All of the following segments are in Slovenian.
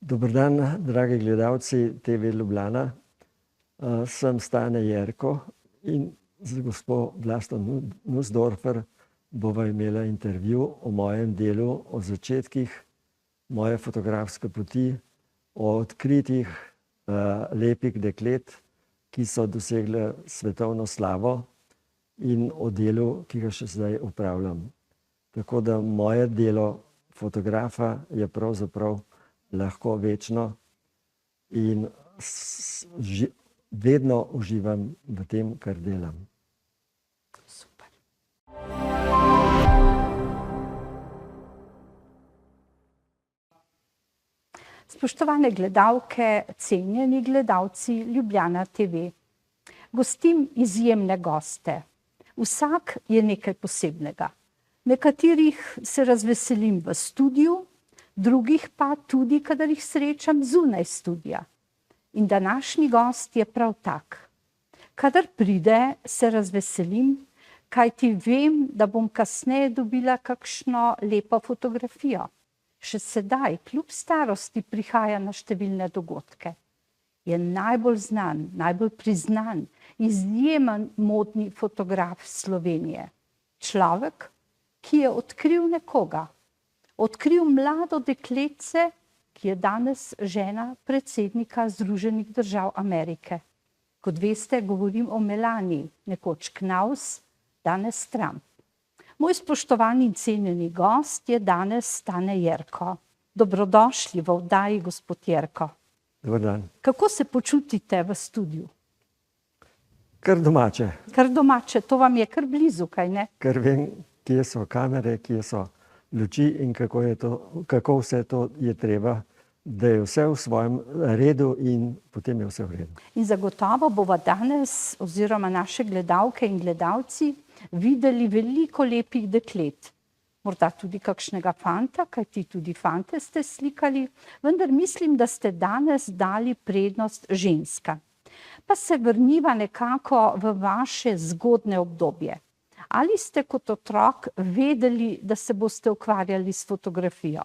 Dober dan, dragi gledalci TV Ljubljana. Sem Stane Jerko in z gospo Vlasto Nussdorfer bova imela intervju o mojem delu, o začetkih moje fotografske poti, o odkritjih lepih deklet, ki so dosegle svetovno slavo, in o delu, ki ga še zdaj opravljam. Tako da moje delo fotografa je pravzaprav lahko večno in vedno uživam v tem, kar delam. Super. Spoštovane gledalke, cenjeni gledalci Ljubljana TV. Gostim izjemne goste. Vsak je nekaj posebnega. Nekaterih se razveselim v studiu, drugih pa tudi, kadar jih srečam zunaj studia. In današnji gost je prav tak. Kadar pride, se razveselim, kajti vem, da bom kasneje dobila kakšno lepo fotografijo. Še sedaj, kljub starosti, prihaja na številne dogodke. Je najbolj znan, najbolj priznan, izjemen modni fotograf Slovenije. Človek, ki je odkril nekoga. Odkril mlado dekletce, ki je danes žena predsednika Združenih držav Amerike. Kot veste, govorim o Melanii, nekoč Knaus, danes Trump. Moj spoštovani in cenjeni gost je danes Stane Jerko. Dobrodošli v oddaji, gospod Jerko. Dober dan. Kako se počutite v studiu? Kar domače. Kar domače, to vam je kar blizu, kaj ne? Ker vem, kje so kamere, kje so luči in kako vse to je treba, da je vse v svojem redu in potem je vse v redu. In zagotovo bova danes, oziroma naše gledalke in gledalci, videli veliko lepih deklet. Morda tudi kakšnega fanta, kajti tudi fante ste slikali, vendar mislim, da ste danes dali prednost ženskam. Pa se vrniva nekako v vaše zgodnje obdobje. Ali ste kot otrok vedeli, da se boste ukvarjali s fotografijo?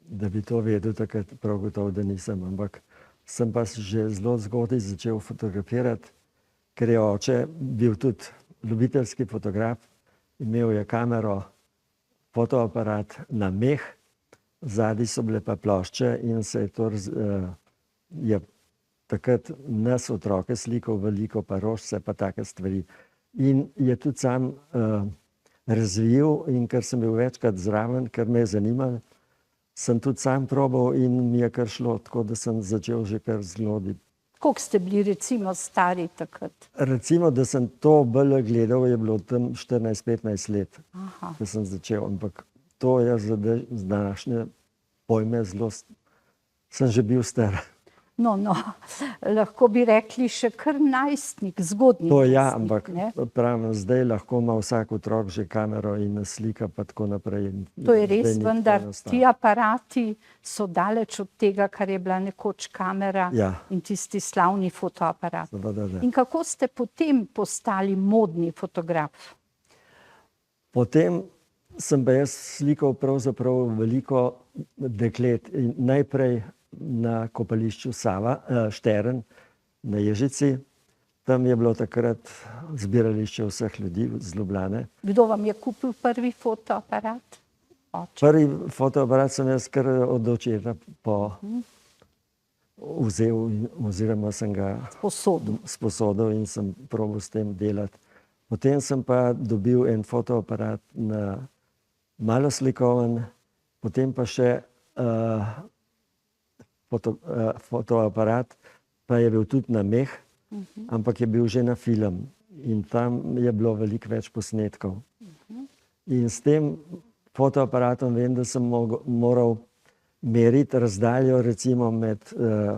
Da bi to vedel, takrat prav gotovo, da nisem, ampak sem pa že zelo zgodaj začel fotografirati, ker je oče bil tudi ljubiteljski fotograf, imel je kamero, fotoaparat na meh, zadaj so bile pa plošče in se je takrat nas otroke slikal veliko, pa rožice, pa take stvari. In je tudi sam razvil, in ker sem bil večkrat zraven, ker me je zanimalo, sem tudi sam probal in mi je kar šlo, tako da sem začel že kar zgodaj. Koliko ste bili recimo stari takrat? Recimo, da sem to bolj gledal, je bilo tam 14-15 let, da sem začel, ampak to je za današnje pojme zelo, sem že bil star. No, lahko bi rekli še kar najstnik, zgodnji to najstnik. Ja, ampak pravim, zdaj lahko ima vsak otrok že kamero in slika pa tako naprej. To je res, vendar ti aparati so daleč od tega, kar je bila nekoč kamera in tisti slavni fotoaparat. In kako ste potem postali modni fotograf? Potem sem pa jaz slikal pravzaprav veliko deklet in najprej na kopališču Štern na Ježici. Tam je bilo takrat zbirališče vseh ljudi z Ljubljane. Kdo vam je kupil prvi fotoaparat? Prvi fotoaparat sem jaz kar od očeta vzel, oziroma sem ga sposodil in sem probal s tem delati. Potem sem pa dobil en fotoaparat na malo slikoven, potem pa še fotoaparat, pa je bil tudi na meh, ampak je bil že na film in tam je bilo veliko več posnetkov. In s tem fotoaparatom vem, da sem moral meriti razdaljo recimo med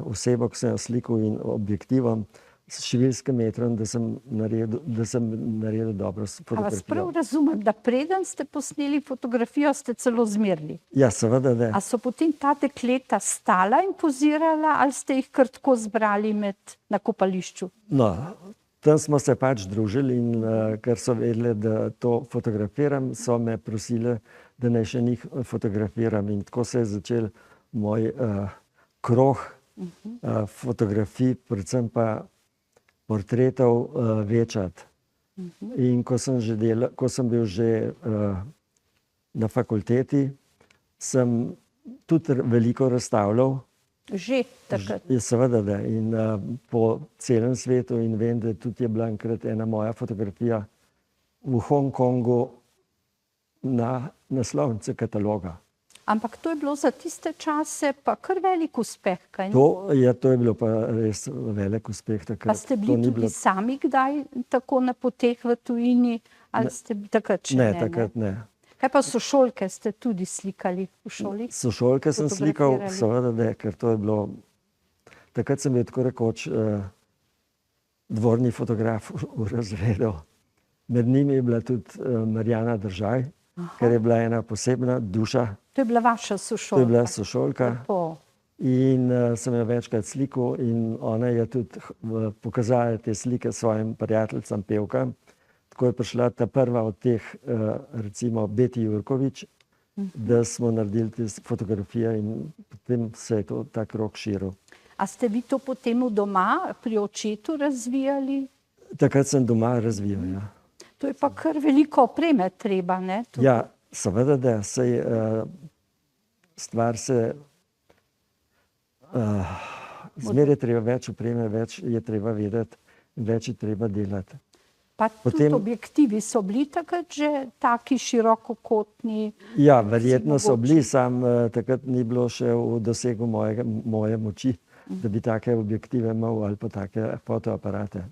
osebo, ki sem jo slikal, in objektivom s številskim metrom, da sem naredil dobro fotografijo. A vas prav razumem, da preden ste posneli fotografijo, ste celo zmerili? Ja, seveda, da. A so potem ta dekleta stala in pozirala, ali ste jih kar tako zbrali na kopališču? No, tam smo se pač družili in ker so vedeli, da to fotografiram, so me prosili, da naj še njih fotografiram, in tako se je začel moj krog fotografij, predvsem pa portretov večati. In ko sem bil že na fakulteti, sem tudi veliko razstavljal. Že takrat. Seveda, da. In po celem svetu in vem, da tudi je bila enkrat ena moja fotografija v Hongkongu na naslovnici kataloga. Ampak to je bilo za tiste čase pa kar velik uspeh, kaj ne? To je bilo pa res velik uspeh takrat. Pa ste bili tudi sami kdaj tako na poteh v tujini? Ali ste takrat še ne? Ne, takrat ne. Kaj pa sošolke ste tudi slikali v šoli? Sošolke sem slikal, seveda ne, ker to je bilo... Takrat sem bil tako rekoč dvorni fotograf v razredu. Med njimi je bila tudi Marjana Držaj, ker je bila ena posebna duša. To je bila vaša sošolka? To je bila sošolka. In sem jo večkrat slikal in ona je tudi pokazala te slike svojim prijateljicam pevkam. Tako je prišla ta prva od teh, recimo Beti Jurkovič, da smo naredili te fotografije in potem se je to ta krog širil. A ste vi to potem doma pri očetu razvijali? Takrat sem doma razvijal, ja. To je pa kar veliko opreme treba, ne? Ja, seveda, da sej stvar se... Zmeraj je treba več opreme, več je treba vedeti, več je treba delati. Pa tudi objektivi so bili takrat že taki širokokotni? Ja, verjetno so bili, sam takrat ni bilo še v dosegu moje moči, da bi take objektive imel ali pa take fotoaparate.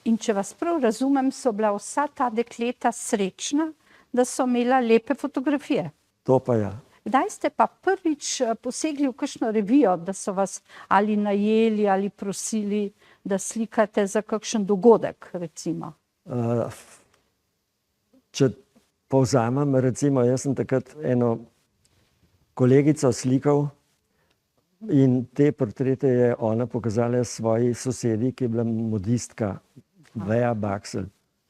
In če vas prav razumem, so bila vsa ta dekleta srečna, da so imela lepe fotografije. To pa ja. Kdaj ste pa prvič posegli v kakšno revijo, da so vas ali najeli ali prosili, da slikate za kakšen dogodek, recimo? Če povzamem, recimo, jaz sem takrat eno kolegico slikal in te portrete je ona pokazala svoji sosedi, ki je bila modistka, Veja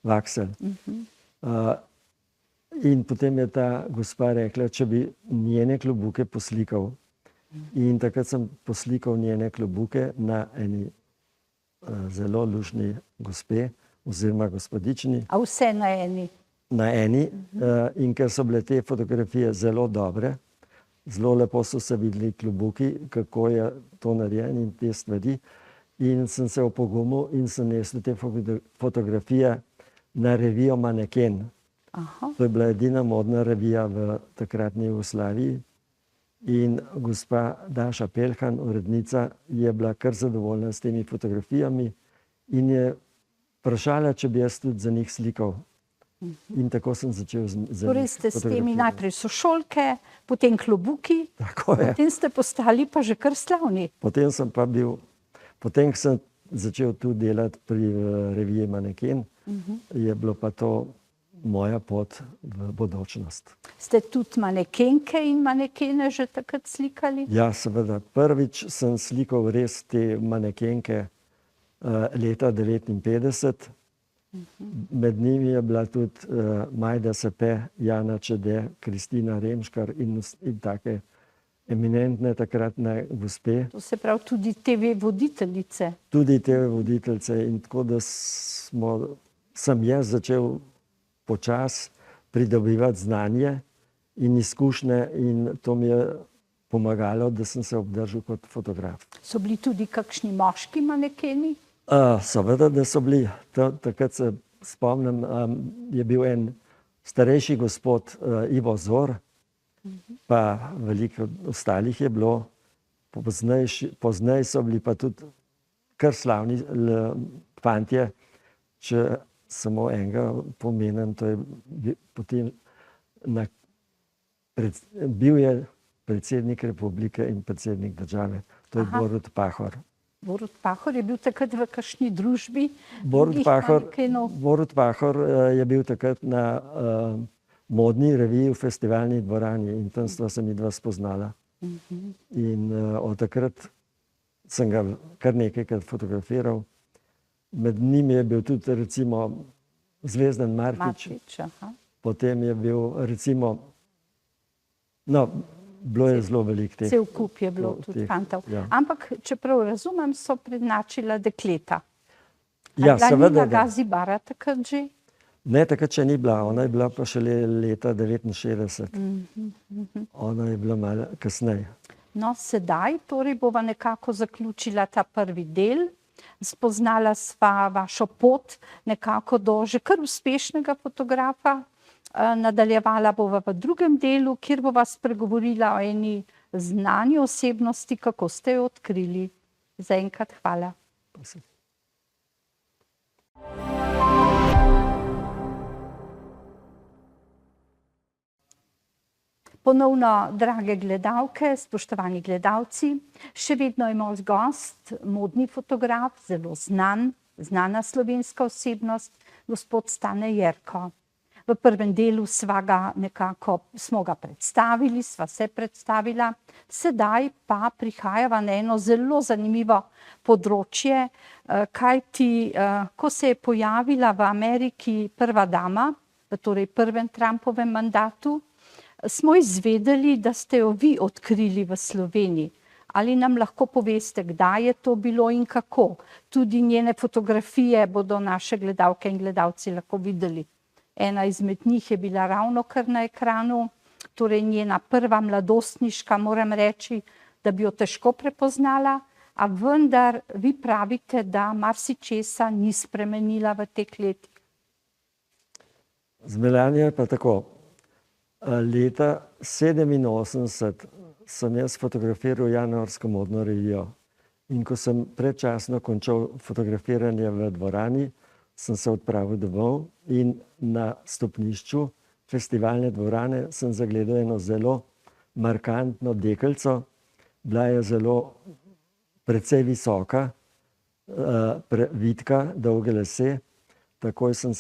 Vaksel. In potem je ta gospa rekla, če bi njene klobuke poslikal. In takrat sem poslikal njene klobuke na eni zelo luštni gospe oziroma gospodični. A vse na eni? Na eni. In ker so bile te fotografije zelo dobre, zelo lepo so se videli klobuki, kako je to narejeno in te stvari. In sem se opogumil in sem nesel te fotografije na revijo Maneken. To je bila edina modna revija v takratni Jugoslaviji. In gospa Daša Pelhan, urednica, je bila kar zadovoljna s temi fotografijami in je vprašala, če bi jaz tudi za njih slikal. In tako sem začel za njih fotografirati. Torej ste s temi najprej sošolke, potem klobuki, potem ste postali pa že kar slavni. Potem sem začel tudi delati pri reviji Maneken, je bilo pa to moja pot v bodočnost. Ste tudi manekenke in manekene že takrat slikali? Ja, seveda. Prvič sem slikal res te manekenke leta 1959. Med njimi je bila tudi Majda Sepe, Jana Čede, Kristina Remškar in take eminentne takratne gospe. To se pravi tudi TV voditeljice. Tudi TV voditeljice in tako da sem jaz začel počasi pridobivati znanje in izkušnje in to mi je pomagalo, da sem se obdržal kot fotograf. So bili tudi kakšni moški manekeni? Seveda, da so bili. Takrat se spomnim, je bil en starejši gospod Ivo Zor, pa veliko ostalih je bilo. Pozneje so bili pa tudi kar slavni fantje, če samo enega pomenem, to je potem bil je predsednik republike in predsednik države, to je Borut Pahor. Borut Pahor je bil takrat v kakšni družbi? Borut Pahor je bil takrat na modni reviji v Festivalni dvorani in tam sva se midva spoznala. In od takrat sem ga kar nekajkrat fotografiral. Med njimi je bil tudi recimo Zvezdan Martič. Potem je bil recimo, Bilo je zelo veliko teh. Cel kup je bilo tudi fantov. Ampak, čeprav razumem, so prednačila dekleta. Ja, seveda. Nina Gazibara takrat že? Ne, takrat še ni bila. Ona je bila pa šele leta 69. Ona je bila malo kasneje. No, sedaj torej bova nekako zaključila ta prvi del. Spoznala sva vašo pot nekako do že kar uspešnega fotografa. Nadaljevala bova v drugem delu, kjer bova spregovorila o eni znani osebnosti, kako ste jo odkrili. Zaenkrat hvala. Ponovno, drage gledalke, spoštovani gledalci, še vedno je moj gost, modni fotograf, zelo znana slovenska osebnost, gospod Stane Jerko. V prvem delu smo ga predstavili, sva se predstavila, sedaj pa prihajava na eno zelo zanimivo področje, kajti ko se je pojavila v Ameriki prva dama, v torej prvem Trumpovem mandatu, smo izvedeli, da ste jo vi odkrili v Sloveniji. Ali nam lahko poveste, kdaj je to bilo in kako? Tudi njene fotografije bodo naše gledalke in gledalci lahko videli. Ena izmed njih je bila ravnokar na ekranu, torej njena prva mladostniška, moram reči, da bi jo težko prepoznala, a vendar vi pravite, da marsičesa ni spremenila v teh letih. Z Melanijo je pa tako. Leta 87 sem jaz fotografiral januarsko modno revijo. In ko sem predčasno končal fotografiranje v dvorani, sem se odpravil domov in na stopnišču festivalne dvorane sem zagledal eno zelo markantno deklico. Bila je zelo precej visoka, vitka, dolge lase. Takoj sem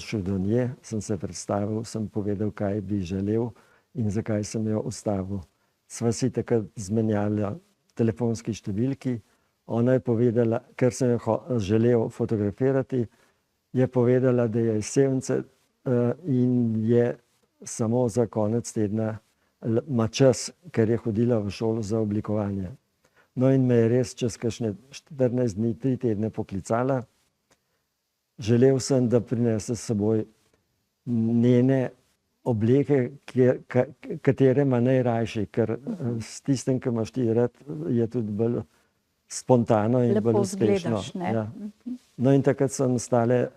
šel do nje, sem se predstavil, sem povedal, kaj bi želel in zakaj sem jo ustavil. Sva si takrat zmenjala telefonski številki. Ona je povedala, ker sem jo želel fotografirati, je povedala, da je iz Sevnice in je samo za konec tedna ima čas, ker je hodila v šolo za oblikovanje. No in me je res čez kakšne 14 dni, 3 tedne poklicala. Želel sem, da prinese s seboj njene obleke, katere ima najrajši, ker s tistem, ki imaš ti rad, je tudi bolj spontano in bolj uspešno. Ja. No in takrat so nastale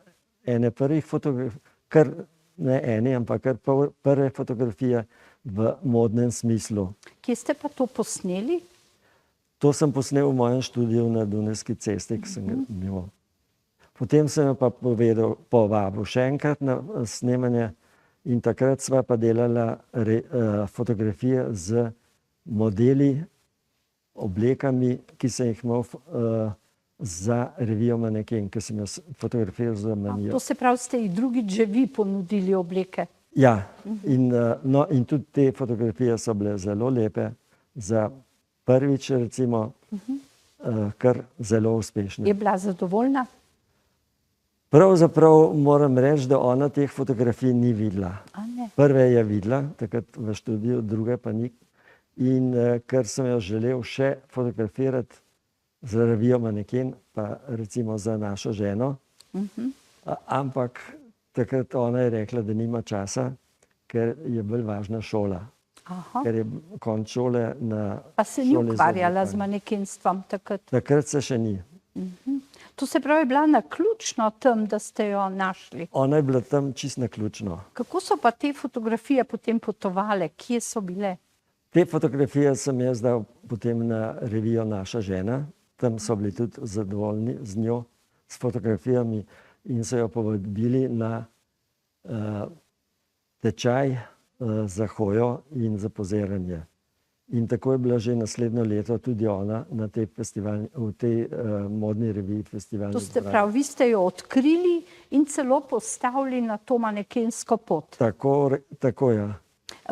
ene prvih fotografij, kar ne ene, ampak kar prve fotografije v modnem smislu. Kje ste pa to posneli? To sem posnel v mojem študiju na Dunajski cesti, ki sem ga imel. Potem sem jo pa povabil še enkrat na snemanje in takrat sva pa delala fotografije z modeli, oblekami, ki sem jih imel za revijo Maneken, ki sem jo fotografiral za Manijo. To se pravi, ste jih drugič že vi ponudili obleke? Ja, in tudi te fotografije so bile zelo lepe, za prvič recimo kar zelo uspešne. Je bila zadovoljna? Pravzaprav moram reči, da ona teh fotografij ni videla. Prve je videla, takrat v študiju, druge pa ni. In ker sem jo želel še fotografirati za revijo Maneken, pa recimo za našo ženo, ampak takrat ona je rekla, da nima časa, ker je bolj važna šola. Ker je konec šole na... Pa se ni ukvarjala z manekenstvom takrat? Takrat se še ni. To se pravi, je bila naključno tam, da ste jo našli? Ona je bila tam čisto naključno. Kako so pa te fotografije potem potovale? Kje so bile? Te fotografije sem jaz dal potem na revijo Naša žena. Tam so bili tudi zadovoljni z njo, s fotografijami in so jo povabili na tečaj za hojo in za poziranje. In tako je bila že naslednjo leto tudi ona na tej v tej modni reviji festivalni. To ste pravi, vi ste jo odkrili in celo postavili na to manekensko pot. Tako, ja.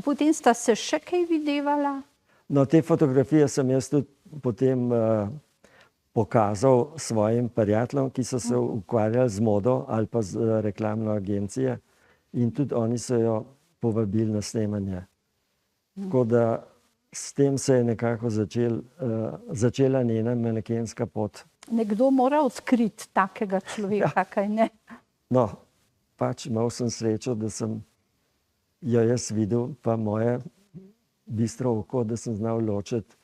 Potem sta se še kaj videvala? No, te fotografije sem jaz tudi potem pokazal svojim prijateljem, ki so se ukvarjali z modo ali pa z reklamno agencijo in tudi oni so jo povabili na snemanje. Tako da s tem se je nekako začela njena manekenska pot. Nekdo mora odkriti takega človeka, kaj ne? No, pač imel sem srečo, da sem jo jaz videl, pa moje bistro oko, da sem znal ločiti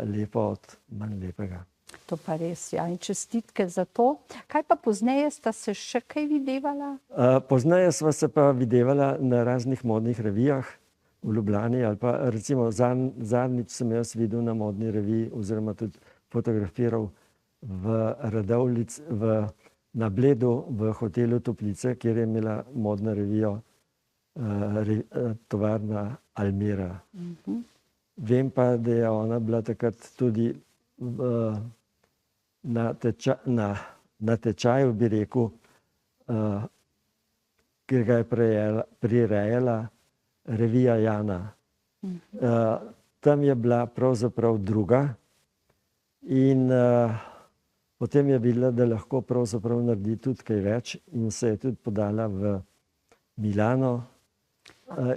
lepo od manj lepega. To pa res, ja. In čestitke za to. Kaj pa pozneje sta se še kaj videvala? Pozneje sva se pa videvala na raznih modnih revijah v Ljubljani, ali pa recimo zadnjič sem jaz videl na modni reviji oziroma tudi fotografiral v Radovljici, na Bledu v hotelu Toplice, kjer je imela modno revijo tovarna Almira. Vem pa, da je ona bila takrat tudi na tečaju, bi rekel, kjer ga je prirejala revija Jana. Tam je bila pravzaprav druga in potem je videla, da lahko pravzaprav naredi tudi kaj več in se je tudi podala v Milano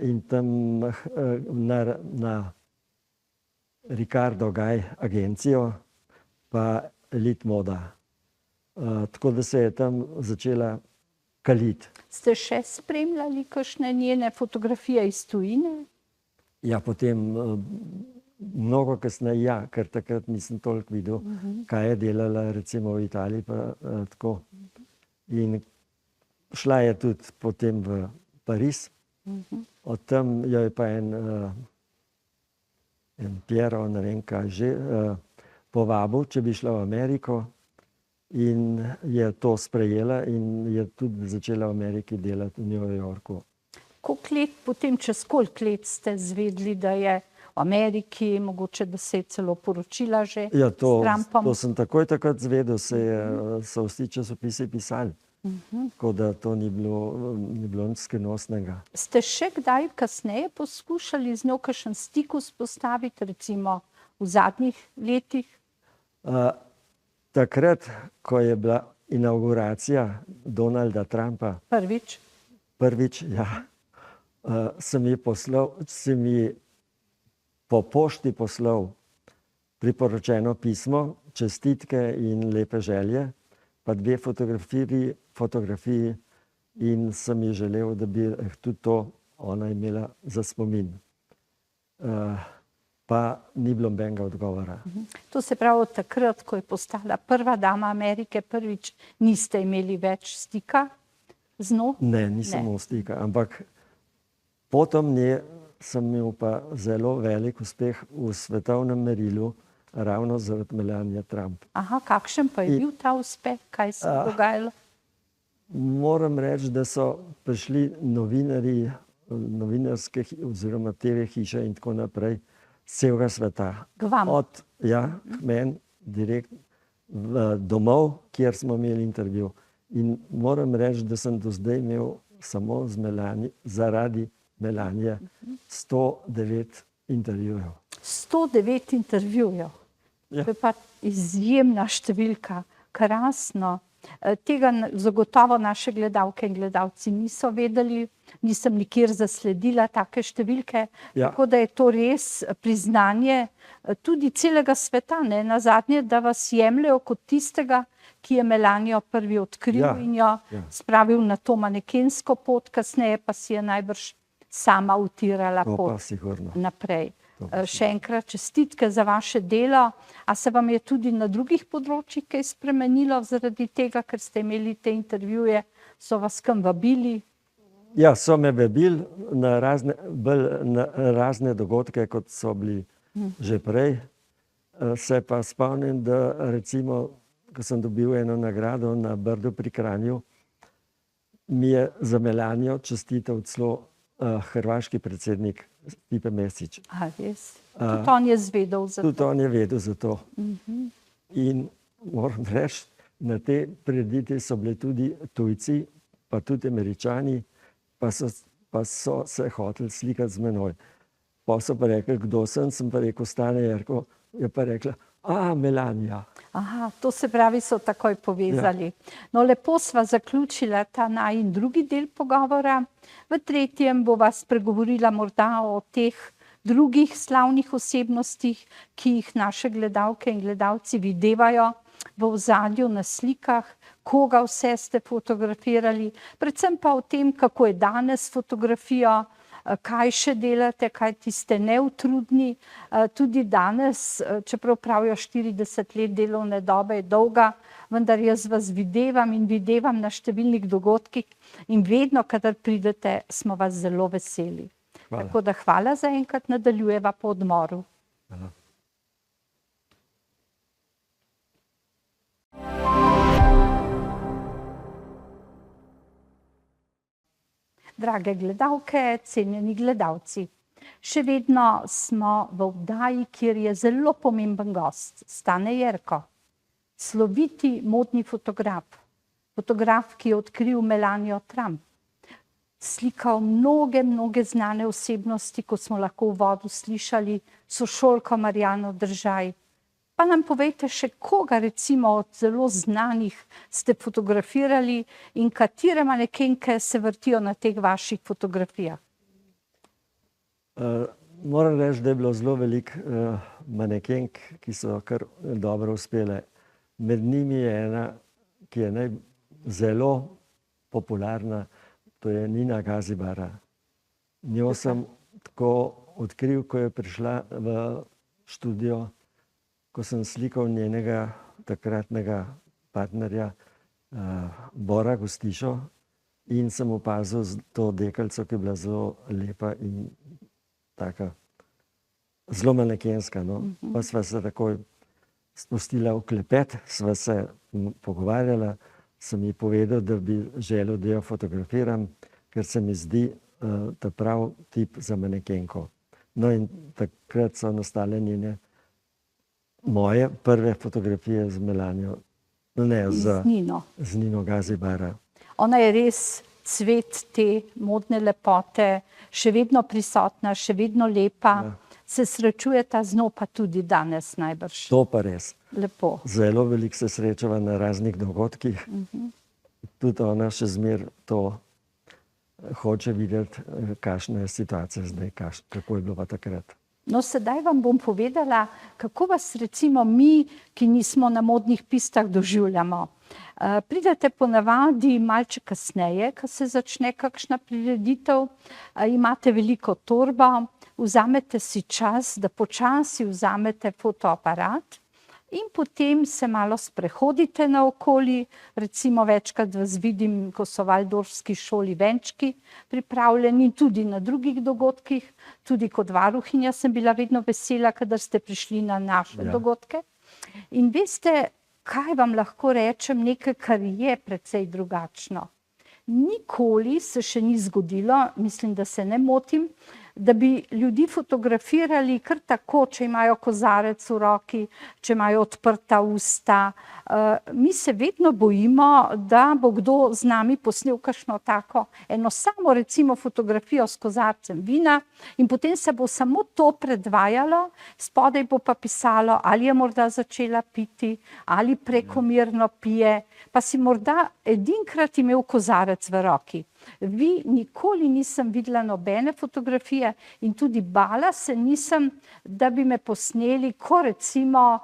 in tam na Ricardo Gaj agencijo pa Elite Moda. Tako da se je tam začela kaliti. Ste še spremljali kakšne njene fotografije iz tujine? Ja, potem mnogo kasneje, ja, ker takrat nisem toliko videl, kaj je delala recimo v Italiji pa tako. In šla je tudi potem v Pariz. Od tam jo je pa en Piero, ne vem kaj že, povabil, če bi šla v Ameriko. In je to sprejela in je tudi začela v Ameriki delati v New Yorku. Koliko let, potem čez koliko let ste zvedeli, da je v Ameriki, mogoče da se je celo poročila že Ja, s Trumpom? to sem takoj takrat zvedel, so vsi časopisi pisali. Tako da to ni bilo nič skrivnostnega. Ste še kdaj kasneje poskušali z njo kakšen stik vzpostaviti, recimo v zadnjih letih? Takrat, ko je bila inavguracija Donalda Trumpa, prvič, ja, sem ji po pošti poslal priporočeno pismo, čestitke in lepe želje, pa 2 fotografiji in sem ji želel, da bi tudi to ona imela za spomin. Pa ni bilo nobenega odgovora. To se pravi, od takrat, ko je postala prva dama Amerike, prvič niste imeli več stika z njo? Ne, nisem imel stika, ampak potom nje sem imel pa zelo velik uspeh v svetovnem merilu, ravno zaradi Melanie Trump. Aha, kakšen pa je bil ta uspeh? Kaj se je dogajalo? Moram reči, da so prišli novinarji, novinarske oziroma TV hiše in tako naprej, celega sveta. K vam? Ja, k meni, direkt domov, kjer smo imeli intervju. In moram reči, da sem do zdaj imel samo zaradi Melanie 109 intervjujev. 109 intervjujev. Ja. To je pa izjemna številka, krasno. Tega zagotovo naše gledalke in gledalci niso vedeli, nisem nikjer zasledila take številke, Ja. tako da je to res priznanje tudi celega sveta, ne nazadnje, da vas jemljejo kot tistega, ki je Melanijo prvi odkril Ja, in jo ja. spravil na to manekensko pot, kasneje pa si je najbrž sama utirala To pot pa sigurno. naprej. Še enkrat čestitke za vaše delo. A se vam je tudi na drugih področjih kaj spremenilo zaradi tega, ker ste imeli te intervjuje, so vas kam vabili? Ja, so me vabili na razne dogodke, kot so bili že prej. Se pa spomnim, da recimo, ko sem dobil eno nagrado na Brdu pri Kranju, mi je za Melanijo čestital celo hrvaški predsednik Stipe Mesić. A res? Tudi on je zvedel za Tudi to. on je vedel za to. In moram reči, na te prireditve so bili tudi tujci, pa tudi Američani, pa so se hoteli slikati z menoj. Pa so pa rekli, kdo sem pa rekel, Stane Jerko, je pa rekla, Melania. Aha, to se pravi, so takoj povezali. No, lepo sva zaključila ta najin drugi del pogovora. V tretjem bova spregovorila morda o teh drugih slavnih osebnostih, ki jih naše gledalke in gledalci videvajo v ozadju na slikah, koga vse ste fotografirali, predvsem pa o tem, kako je danes s fotografijo, kaj še delate, kajti ste neutrudni. Tudi danes, čeprav pravijo 40 let delovne dobe je dolga, vendar jaz vas videvam in videvam na številnih dogodkih in vedno, kadar pridete, smo vas zelo veseli. Hvala. Tako da hvala zaenkrat, nadaljujeva po odmoru. Hvala. Drage gledalke, cenjeni gledalci, še vedno smo v oddaji, kjer je zelo pomemben gost, Stane Jerko, sloviti modni fotograf, ki je odkril Melanijo Trump, slikal mnoge znane osebnosti, kot smo lahko v uvodu slišali, sošolko Marjano Držaj. Pa nam povejte še, koga recimo od zelo znanih ste fotografirali in katere manekenke se vrtijo na teh vaših fotografijah? Moram reči, da je bilo zelo veliko manekenk, ki so kar dobro uspele. Med njimi je ena, ki je zelo popularna, to je Nina Gazibara. Njo sem tako odkril, ko je prišla v študijo, ko sem slikal njenega takratnega partnerja Bora Gostišo in sem opazil to deklico, ki je bila zelo lepa in taka zelo manekenska. No. Pa sva se takoj spustila v klepet, sva se pogovarjala, sem ji povedal, da bi želel, da jo fotografiram, ker se mi zdi ta prav tip za manekenko. No in takrat so nastale njene moje prve fotografije z Melanijo, z Nino Gazibara. Ona je res cvet te modne lepote, še vedno prisotna, še vedno lepa. Ja. Se srečujeta z njo pa tudi danes najbrž. To pa res. Lepo. Zelo veliko se srečava na raznih dogodkih. Tudi ona še zmeraj to hoče videti, kakšna je situacija zdaj, kako je bilo pa takrat. No, sedaj vam bom povedala, kako vas recimo mi, ki nismo na modnih pistah, doživljamo. Pridete ponavadi malce kasneje, ko se začne kakšna prireditev, imate veliko torbo, vzamete si čas, da počasi vzamete fotoaparat in potem se malo sprehodite naokoli, recimo večkrat vas vidim, ko so v Waldorfski šoli venčki pripravljeni, tudi na drugih dogodkih, tudi kot varuhinja sem bila vedno vesela, kadar ste prišli na naše dogodke. In veste, kaj vam lahko rečem, nekaj, kar je precej drugačno. Nikoli se še ni zgodilo, mislim, da se ne motim, da bi ljudi fotografirali kar tako, če imajo kozarec v roki, če imajo odprta usta. Mi se vedno bojimo, da bo kdo z nami posnel kakšno tako eno samo recimo fotografijo s kozarcem vina in potem se bo samo to predvajalo, spodaj bo pa pisalo, ali je morda začela piti, ali prekomerno pije, pa si morda edinkrat imel kozarec v roki. Vi nikoli nisem videla nobene fotografije in tudi bala se nisem, da bi me posneli, ko recimo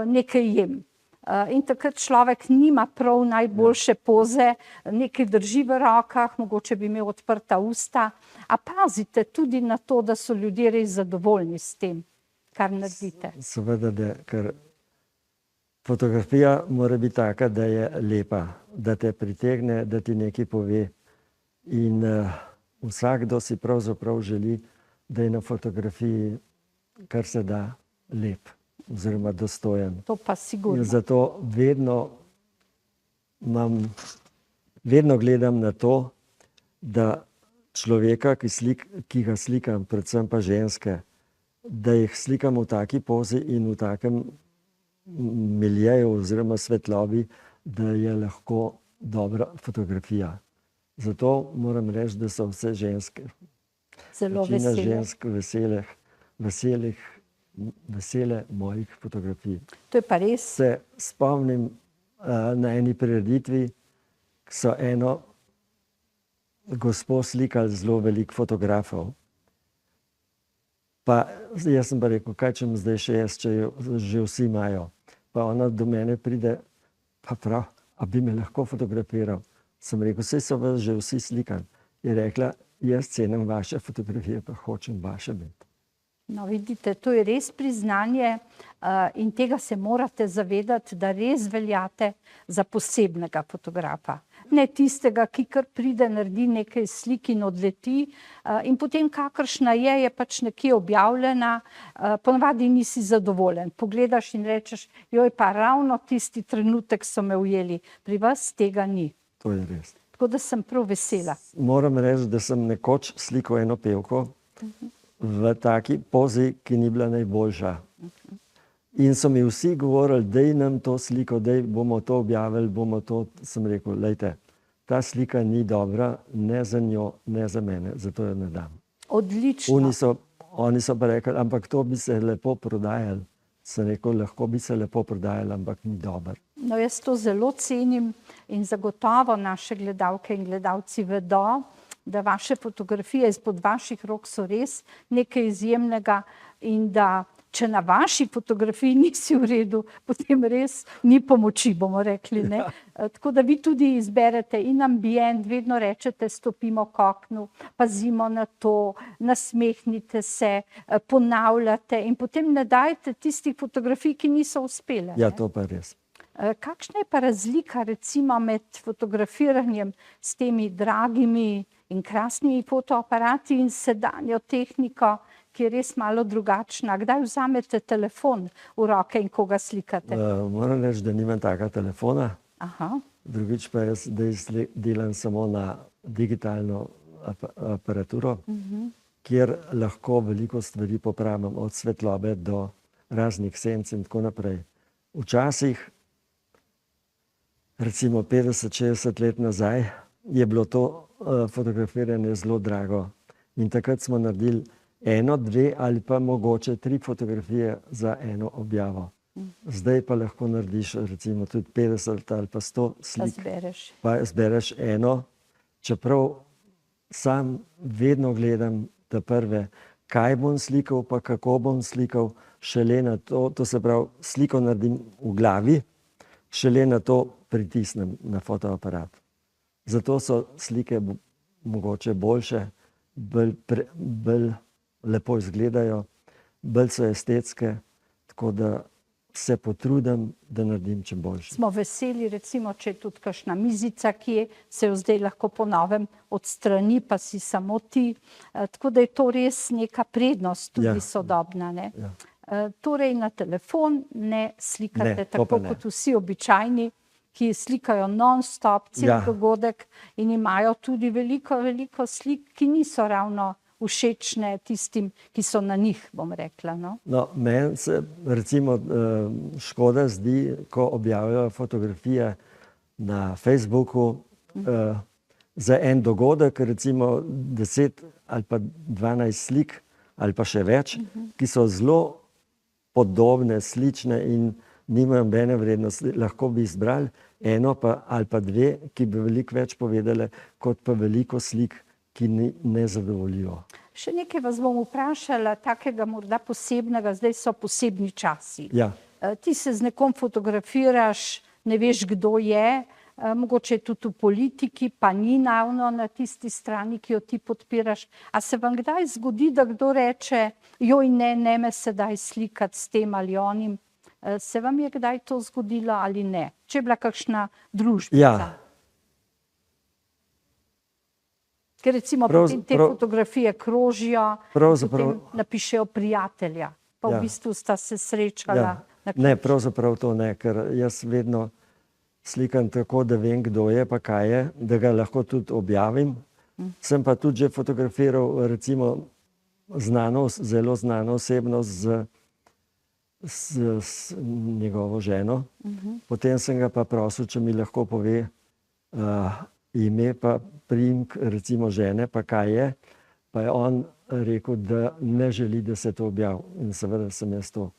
nekaj jem. In takrat človek nima prav najboljše poze, nekaj drži v rokah, mogoče bi imel odprta usta, a pazite tudi na to, da so ljudje res zadovoljni s tem, kar naredite. Seveda, ker fotografija mora biti taka, da je lepa, da te pritegne, da ti nekaj pove. In vsakdo si pravzaprav želi, da je na fotografiji kar se da lep oziroma dostojen. To pa sigurno. In zato vedno gledam na to, da človeka, ki ga slikam, predvsem pa ženske, da jih slikam v taki pozi in v takem miljeju oziroma svetlobi, da je lahko dobra fotografija. Zato moram reči, da so vse ženske, večina žensk vesele mojih fotografij. To je pa res. Se spomnim na eni prireditvi, ko so eno gospo slikali zelo veliko fotografov. Pa jaz sem pa rekel, kaj če zdaj še jaz, če jo že vsi imajo. Pa ona do mene pride, pa prav, a bi me lahko fotografiral. Sem rekel, saj so vas že vsi slikali. Je rekla, jaz cenim vaše fotografije, pa hočem vaše biti. No, vidite, to je res priznanje in tega se morate zavedati, da res veljate za posebnega fotografa. Ne tistega, ki kar pride, naredi nekaj slik in odleti in potem kakršna je pač nekje objavljena, ponavadi nisi zadovoljen. Pogledaš in rečeš, joj, pa ravno tisti trenutek so me ujeli. Pri vas tega ni. To je res. Tako da sem prav vesela. Moram reči, da sem nekoč slikal eno pevko v taki pozi, ki ni bila najboljša. In so mi vsi govorili, daj nam to sliko, daj bomo to objavili, bomo to, sem rekel, lejte, ta slika ni dobra, ne za njo, ne za mene, zato jo ne dam. Odlično. Oni so pa rekli, ampak to bi se lepo prodajali. Sem rekel, lahko bi se lepo prodajali, ampak ni dober. No, jaz to zelo cenim in zagotovo naše gledalke in gledalci vedo, da vaše fotografije izpod vaših rok so res nekaj izjemnega in da če na vaši fotografiji nisi v redu, potem res ni pomoči, bomo rekli. Ne? Tako da vi tudi izberete in ambient, vedno rečete, stopimo k oknu, pazimo na to, nasmehnite se, ponavljate in potem ne dajte tistih fotografij, ki niso uspele. Ja, to pa res. Kakšna je pa razlika recimo med fotografiranjem s temi dragimi in krasnimi fotoaparati in sedanjo tehniko, ki je res malo drugačna? Kdaj vzamete telefon v roke in koga slikate? Moram reči, da nimam taka telefona. Aha. Drugič pa jaz delam samo na digitalno aparaturo, kjer lahko veliko stvari popravim, od svetlobe do raznih senc in tako naprej. Včasih, recimo 50-60 let nazaj, je bilo to fotografiranje zelo drago. In takrat smo naredili 1, 2 ali pa mogoče 3 fotografije za eno objavo. Zdaj pa lahko narediš recimo tudi 50 ali pa 100 slik. Pa zbereš eno, čeprav sam vedno gledam te prve, kaj bom slikal, pa kako bom slikal, šele na to, to se pravi, sliko naredim v glavi, šele na to pritisnem na fotoaparat. Zato so slike mogoče boljše, bolj lepo izgledajo, bolj so estetske, tako da se potrudim, da naredim čim boljše. Smo veseli, recimo, če je tudi kakšna mizica, ki se jo zdaj lahko po novem odstrani, pa si samo ti. Tako da je to res neka prednost, tudi sodobna. Ne? Ja. Torej na telefon ne slikate tako kot vsi običajni, ki slikajo non-stop, cel dogodek in imajo tudi veliko slik, ki niso ravno všečne tistim, ki so na njih, bom rekla. No, meni se recimo škoda zdi, ko objavljajo fotografije na Facebooku za en dogodek, recimo 10 ali pa 12 slik ali pa še več, ki so zelo podobne, slične in nimajo nobene vrednosti. Lahko bi izbrali eno ali pa 2, ki bi veliko več povedale, kot pa veliko slik, ki ne zadovoljijo. Še nekaj vas bom vprašala, takega morda posebnega, zdaj so posebni časi. Ja. Ti se z nekom fotografiraš, ne veš, kdo je, mogoče je tudi v politiki, pa ni naravno na tisti strani, ki jo ti podpiraš. A se vam kdaj zgodi, da kdo reče, joj ne me sedaj slikati s tem ali onim? Se vam je kdaj to zgodilo ali ne? Če je bila kakšna družbica? Ja. Ker recimo potem te fotografije krožijo, potem napišejo prijatelja, pa v bistvu sta se srečala. Ne, pravzaprav to ne, ker jaz vedno slikam tako, da vem, kdo je, pa kaj je, da ga lahko tudi objavim. Sem pa tudi že fotografiral recimo zelo znano osebnost z njegovo ženo. Potem sem ga pa prosil, če mi lahko pove ime pa priimek recimo žene, pa kaj je. Pa je on rekel, da ne želi, da se to objavi. In seveda sem jaz to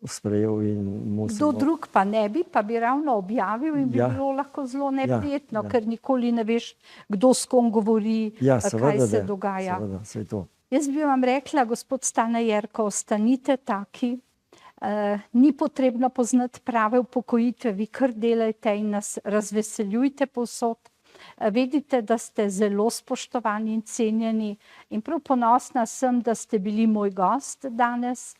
sprejel in mu sem... Kdo drug pa ne bi, pa bi ravno objavil in bi bilo lahko zelo neprijetno, ker nikoli ne veš, kdo s kom govori, kaj se dogaja. Seveda, saj to. Jaz bi vam rekla, gospod Stane Jerko, ostanite taki, ni potrebno poznati prave upokojitve, vi kar delajte in nas razveseljujte povsod. Vedite, da ste zelo spoštovani in cenjeni in prav ponosna sem, da ste bili moj gost danes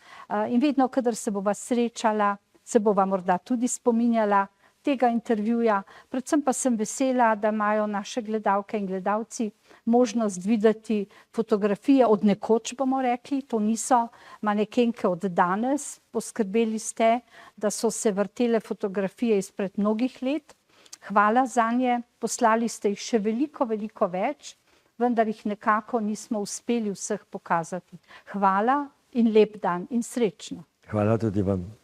in vedno, kadar se bova srečala, se bova morda tudi spominjala tega intervjuja. Predvsem pa sem vesela, da imajo naše gledalke in gledalci možnost videti fotografije od nekoč, bomo rekli, to niso manekenke od danes. Poskrbeli ste, da so se vrtele fotografije izpred mnogih let. Hvala zanje, poslali ste jih še veliko, veliko več, vendar jih nekako nismo uspeli vseh pokazati. Hvala in lep dan in srečno. Hvala tudi vam.